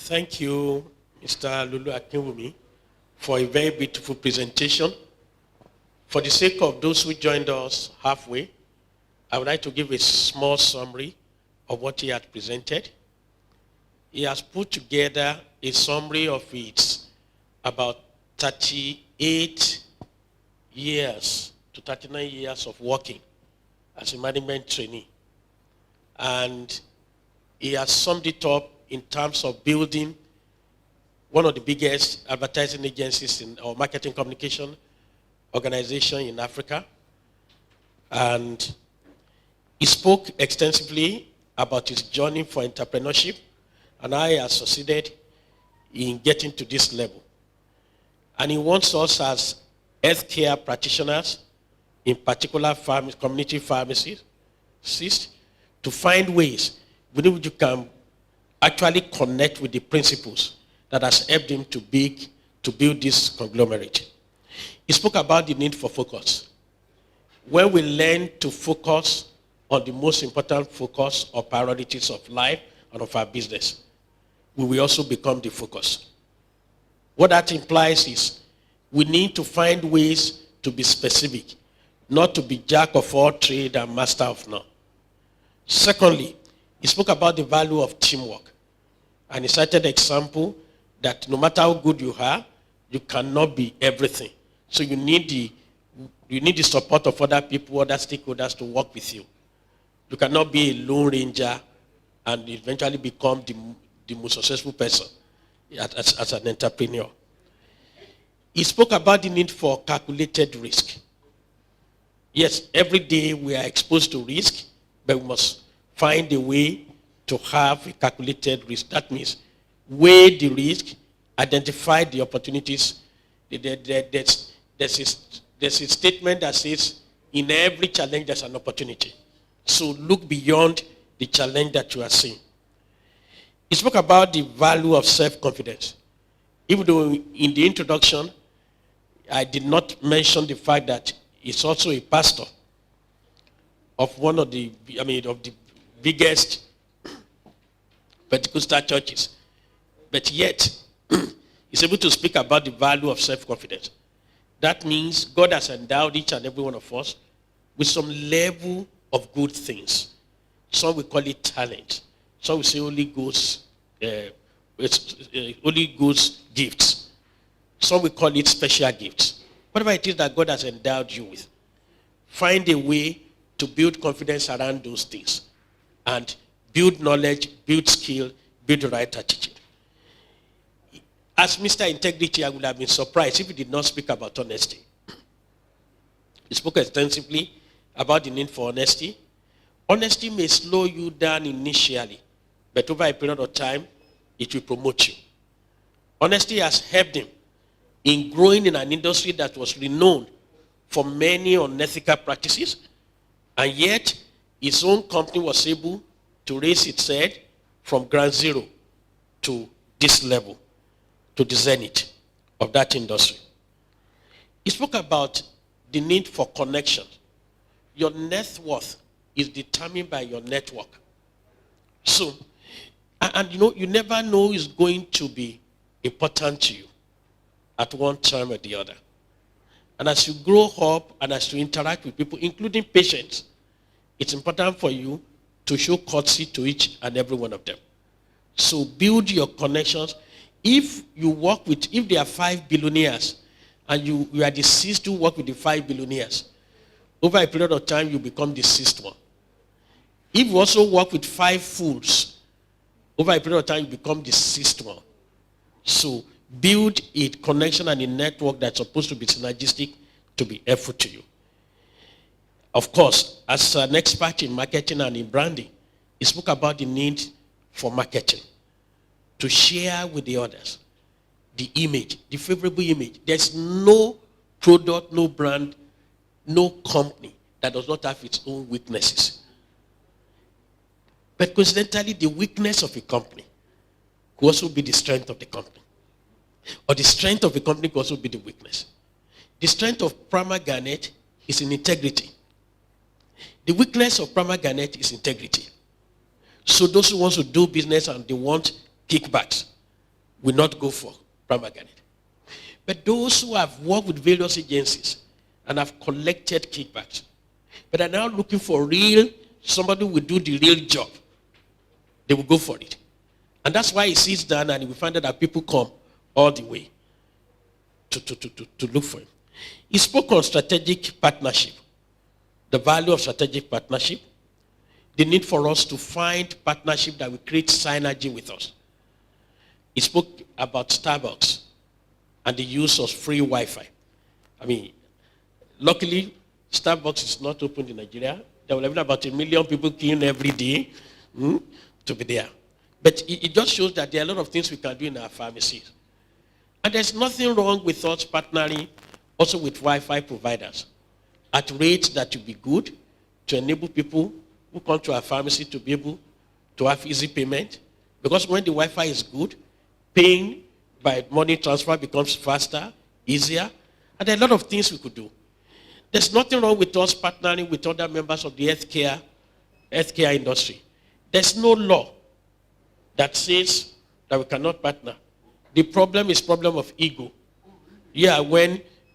Thank you, Mr. Lulu Akinwumi, for a very beautiful presentation. For the sake of those who joined us halfway, I would like to give a small summary of what he had presented. He has put together a summary of its about 38 years to 39 years of working as a management trainee. And he has summed it up in terms of building one of the biggest advertising agencies or marketing communication organization in Africa. And he spoke extensively about his journey for entrepreneurship and how he has succeeded in getting to this level. And he wants us as healthcare practitioners, in particular community pharmacists, to find ways with which you can actually connect with the principles that has helped him to build this conglomerate. He spoke about the need for focus. When we learn to focus on the most important focus or priorities of life and of our business, we will also become the focus. What that implies is we need to find ways to be specific, not to be jack of all trade and master of none. Secondly, he spoke about the value of teamwork. And he cited the example that no matter how good you are, you cannot be everything. So you need the support of other people, other stakeholders to work with you. You cannot be a lone ranger and eventually become the most successful person as an entrepreneur. He spoke about the need for calculated risk. Yes, every day we are exposed to risk, but we must find a way to have a calculated risk. That means weigh the risk, identify the opportunities. There's a statement that says, in every challenge there's an opportunity. So look beyond the challenge that you are seeing. He spoke about the value of self-confidence. Even though in the introduction, I did not mention the fact that he's also a pastor of one of the biggest Pentecostal churches. But yet, he's able to speak about the value of self-confidence. That means God has endowed each and every one of us with some level of good things. Some will call it talent. Some will say Holy Ghost gifts. Some will call it special gifts. Whatever it is that God has endowed you with, find a way to build confidence around those things and build knowledge, build skill, build the right attitude. As Mr. Integrity, I would have been surprised if he did not speak about honesty. He spoke extensively about the need for honesty. Honesty may slow you down initially, but over a period of time, it will promote you. Honesty has helped him in growing in an industry that was renowned for many unethical practices, and yet his own company was able to raise its head from ground zero to this level, to the zenith of that industry. He spoke about the need for connection. Your net worth is determined by your network. So, and you never know who's going to be important to you at one time or the other. And as you grow up and as you interact with people, including patients, it's important for you to show courtesy to each and every one of them. So build your connections. If there are 5 billionaires and you are the sixth to work with the 5 billionaires, over a period of time you become the sixth one. If you also work with 5 fools, over a period of time you become the sixth one. So build a connection and a network that's supposed to be synergistic to be helpful to you. Of course, as an expert in marketing and in branding, he spoke about the need for marketing to share with the others the image, the favorable image. There's no product, no brand, no company that does not have its own weaknesses. But coincidentally, the weakness of a company could also be the strength of the company. Or the strength of a company could also be the weakness. The strength of Prima Garnet is in integrity. The weakness of Prima Garnet is integrity. So those who want to do business and they want kickbacks, will not go for primary. But those who have worked with various agencies and have collected kickbacks, but are now looking for somebody who will do the real job, they will go for it. And that's why he sits down and we find out that people come all the way to look for him. He spoke on strategic partnership, the value of strategic partnership, the need for us to find partnership that will create synergy with us. He spoke about Starbucks and the use of free Wi-Fi. I mean, luckily, Starbucks is not open in Nigeria. There will have about 1 million people queuing every day to be there. But it just shows that there are a lot of things we can do in our pharmacies. And there's nothing wrong with us partnering also with Wi-Fi providers at rates that will be good to enable people who come to our pharmacy to be able to have easy payment. Because when the Wi-Fi is good, paying by money transfer becomes faster, easier, and there are a lot of things we could do. There's nothing wrong with us partnering with other members of the healthcare industry. There's no law that says that we cannot partner. The problem is problem of ego. Yeah,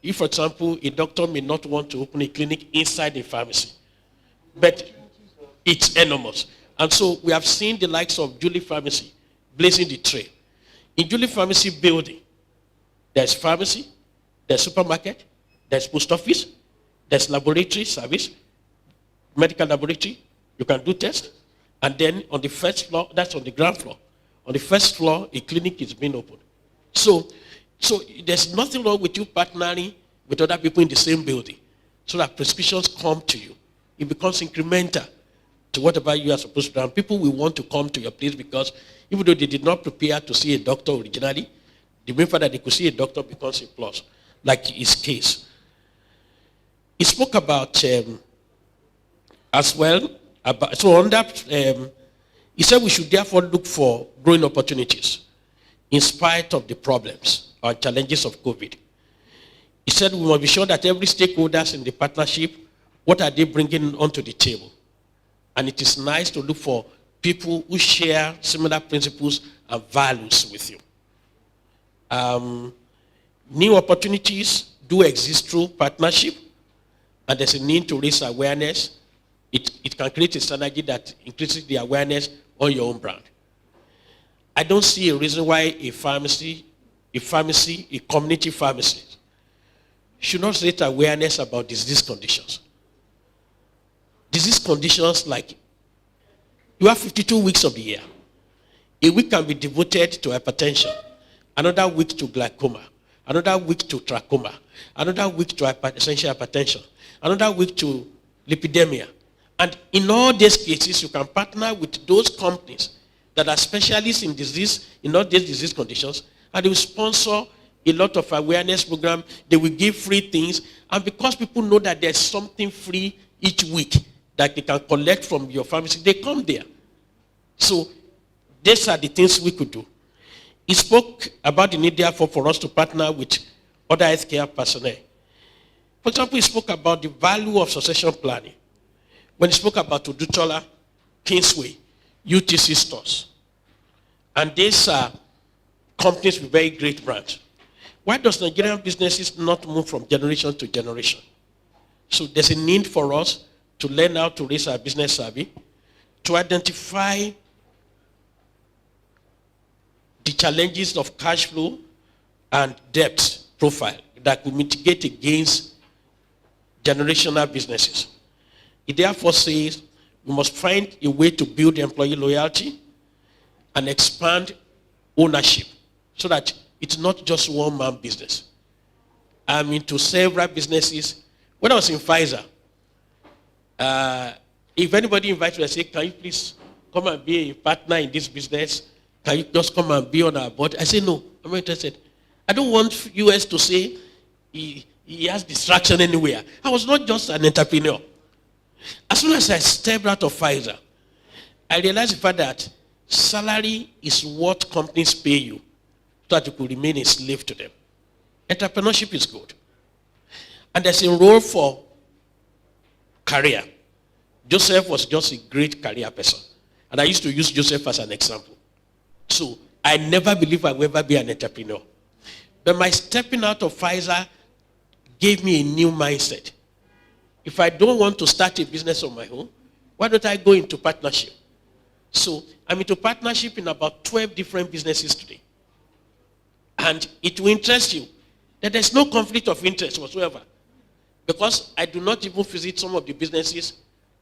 if, for example, a doctor may not want to open a clinic inside a pharmacy, but it's enormous. And so we have seen the likes of Julie Pharmacy blazing the trail. In Julie Pharmacy building, there's pharmacy, there's supermarket, there's post office, there's laboratory service, medical laboratory, you can do tests, and then on the first floor, that's on the ground floor. On the first floor, a clinic is being opened. So there's nothing wrong with you partnering with other people in the same building so that prescriptions come to you. It becomes incremental to whatever you are supposed to do. And people will want to come to your place because even though they did not prepare to see a doctor originally, the mere fact that they could see a doctor becomes a plus, like his case. He spoke about as well, he said we should therefore look for growing opportunities in spite of the problems or challenges of COVID. He said we must be sure that every stakeholders in the partnership, what are they bringing onto the table? And it is nice to look for people who share similar principles and values with you. New opportunities do exist through partnership, and there's a need to raise awareness. It can create a synergy that increases the awareness on your own brand. I don't see a reason why a community pharmacy, should not raise awareness about disease conditions. Disease conditions like, you have 52 weeks of the year. A week can be devoted to hypertension, another week to glaucoma, another week to trachoma, another week to essential hypertension, another week to lipidemia. And in all these cases, you can partner with those companies that are specialists in all these disease conditions, and they will sponsor a lot of awareness program. They will give free things, and because people know that there's something free each week that they can collect from your pharmacy, they come there. So these are the things we could do. He spoke about the need, therefore, for us to partner with other healthcare personnel. For example, he spoke about the value of succession planning. When he spoke about Udutola, Kingsway, UTC stores. And these are companies with very great brands. Why does Nigerian businesses not move from generation to generation? So there's a need for us to learn how to raise our business savvy, to identify the challenges of cash flow and debt profile that will mitigate against generational businesses. It therefore says we must find a way to build employee loyalty and expand ownership so that it's not just one-man business. I'm into several businesses. When I was in Pfizer, if anybody invites me and say, can you please come and be a partner in this business? Can you just come and be on our board? I say, no, I'm not interested. I don't want US to say he has distraction anywhere. I was not just an entrepreneur. As soon as I stepped out of Pfizer, I realized the fact that salary is what companies pay you so that you could remain a slave to them. Entrepreneurship is good. And there's a role for career. Joseph was just a great career person. And I used to use Joseph as an example. So I never believe I will ever be an entrepreneur. But my stepping out of Pfizer gave me a new mindset. If I don't want to start a business on my own, why don't I go into partnership? So I'm into partnership in about 12 different businesses today. And it will interest you that there's no conflict of interest whatsoever. Because I do not even visit some of the businesses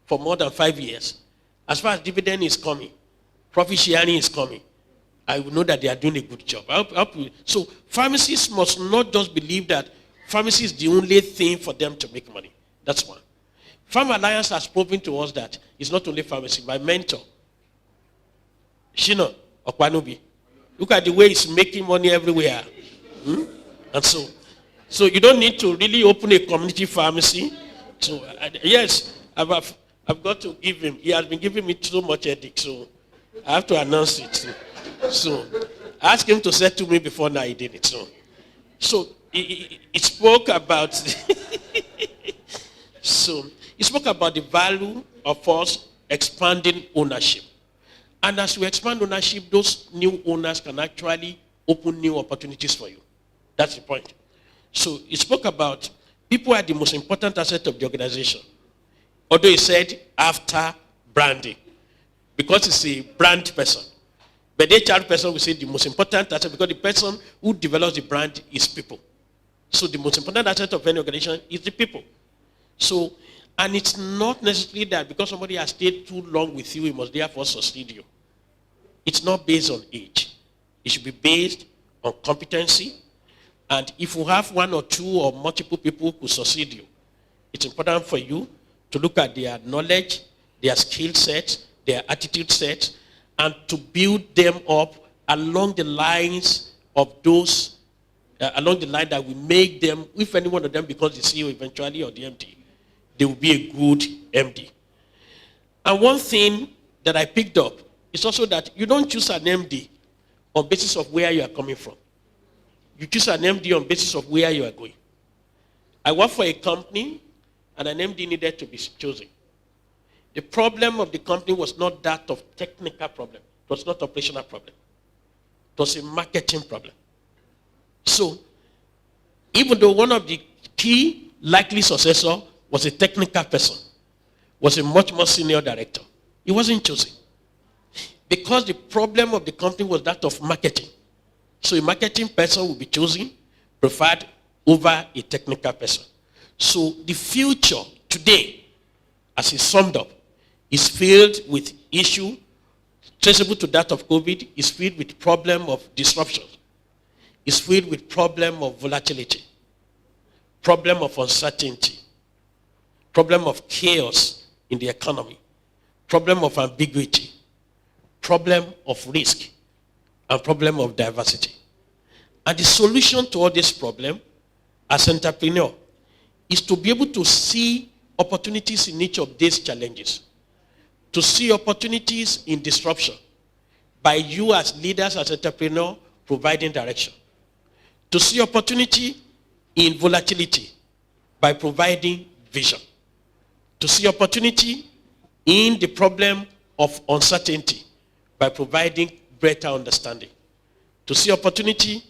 for more than 5 years. As far as dividend is coming, profit sharing is coming, I will know that they are doing a good job. So pharmacists must not just believe that pharmacy is the only thing for them to make money. That's one. Farm Alliance has proven to us that it's not only pharmacy. My mentor, Shino Okwanubi, look at the way he's making money everywhere. And so you don't need to really open a community pharmacy. So yes, I've got to give him. He has been giving me so much headache, so I have to announce it. So I asked him to settle me before now he did it. So he spoke about so he spoke about the value of us expanding ownership. And as we expand ownership, those new owners can actually open new opportunities for you. That's the point. So he spoke about people are the most important asset of the organization. Although he said after branding, because he's a brand person. But the HR person will say the most important asset because the person who develops the brand is people. So the most important asset of any organization is the people. So, and it's not necessarily that because somebody has stayed too long with you, he must therefore succeed you. It's not based on age. It should be based on competency. And if you have one or two or multiple people who succeed you, it's important for you to look at their knowledge, their skill sets, their attitude sets, and to build them up along the lines of those, along the line that will make them, if any one of them becomes the CEO eventually or the MD, they will be a good MD. And one thing that I picked up is also that you don't choose an MD on basis of where you are coming from. You choose an MD on basis of where you are going. I work for a company and an MD needed to be chosen. The problem of the company was not that of technical problem. It was not operational problem. It was a marketing problem. So, even though one of the key likely successor was a technical person, was a much more senior director, he wasn't chosen. Because the problem of the company was that of marketing. So a marketing person will be chosen, preferred over a technical person. So the future today, as it's summed up, is filled with issue traceable to that of COVID, is filled with problem of disruption, is filled with problem of volatility, problem of uncertainty, problem of chaos in the economy, problem of ambiguity, problem of risk, and problem of diversity. And the solution to all this problem as entrepreneur is to be able to see opportunities in each of these challenges, to see opportunities in disruption by you as leaders, as entrepreneur, providing direction, to see opportunity in volatility by providing vision, to see opportunity in the problem of uncertainty by providing greater understanding, to see opportunity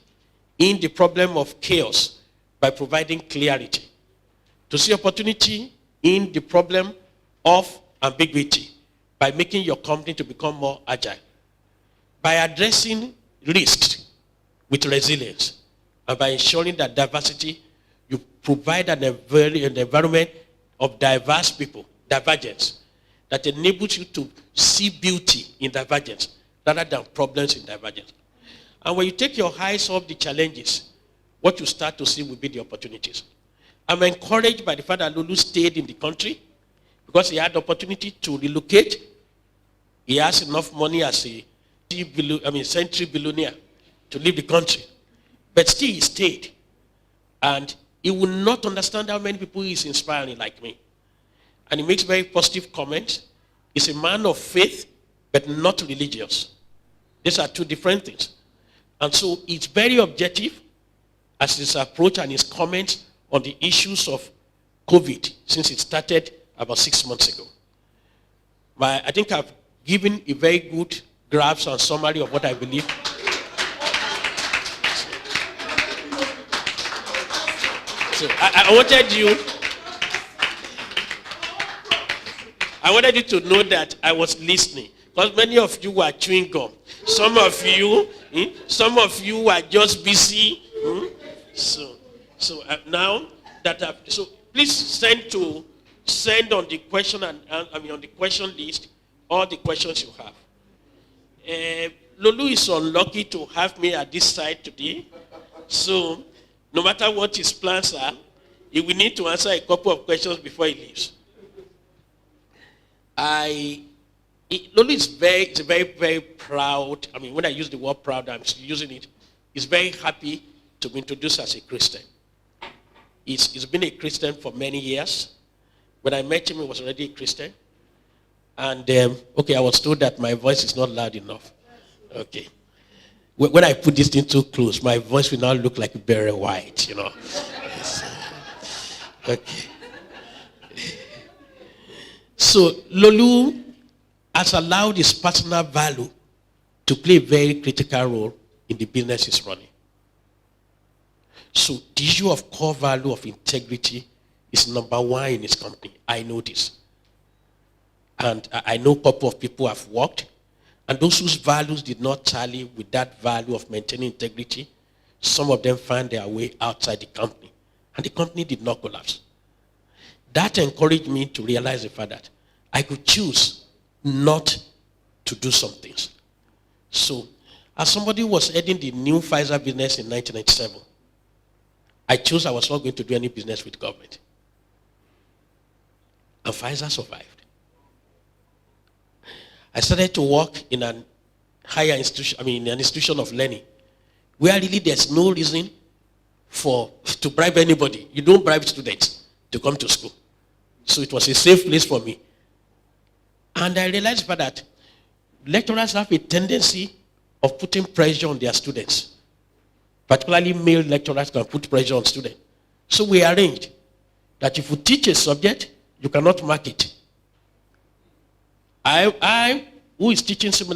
in the problem of chaos by providing clarity, to see opportunity in the problem of ambiguity by making your company to become more agile, by addressing risks with resilience, and by ensuring that diversity, you provide an environment of diverse people, divergence, that enables you to see beauty in divergence rather than problems in divergence. And when you take your eyes off the challenges, what you start to see will be the opportunities. I'm encouraged by the fact that Lulu stayed in the country because he had the opportunity to relocate. He has enough money as a century billionaire to leave the country. But still he stayed. And he will not understand how many people he is inspiring like me. And he makes very positive comments. He's a man of faith, but not religious. These are two different things. And so it's very objective as his approach and his comments on the issues of COVID since it started about 6 months ago. I think I've given a very good grasp and summary of what I believe So I wanted you to know that I was listening. Because many of you were chewing gum. Some of you were just busy. So now that so please send on the question on the question list all the questions you have. Lulu is unlucky to have me at this side today. So no matter what his plans are, he will need to answer a couple of questions before he leaves. Lulu is very, very proud. I mean, when I use the word proud, I'm using it. He's very happy to be introduced as a Christian. He's been a Christian for many years. When I met him, he was already a Christian. And, I was told that my voice is not loud enough. Okay. When I put this thing too close, my voice will now look like very white, Okay. So, Lulu has allowed his personal value to play a very critical role in the business he's running. So the issue of core value of integrity is number one in his company. I know this. And I know a couple of people have worked, and those whose values did not tally with that value of maintaining integrity, some of them found their way outside the company, and the company did not collapse. That encouraged me to realize the fact that I could choose not to do some things. So, as somebody who was heading the new Pfizer business in 1997, I chose I was not going to do any business with government. And Pfizer survived. I started to work in an higher institution, in an institution of learning, where really there's no reason to bribe anybody. You don't bribe students to come to school. So it was a safe place for me. And I realized that lecturers have a tendency of putting pressure on their students. Particularly male lecturers can put pressure on students. So we arranged that if you teach a subject, you cannot mark it. I who is teaching similar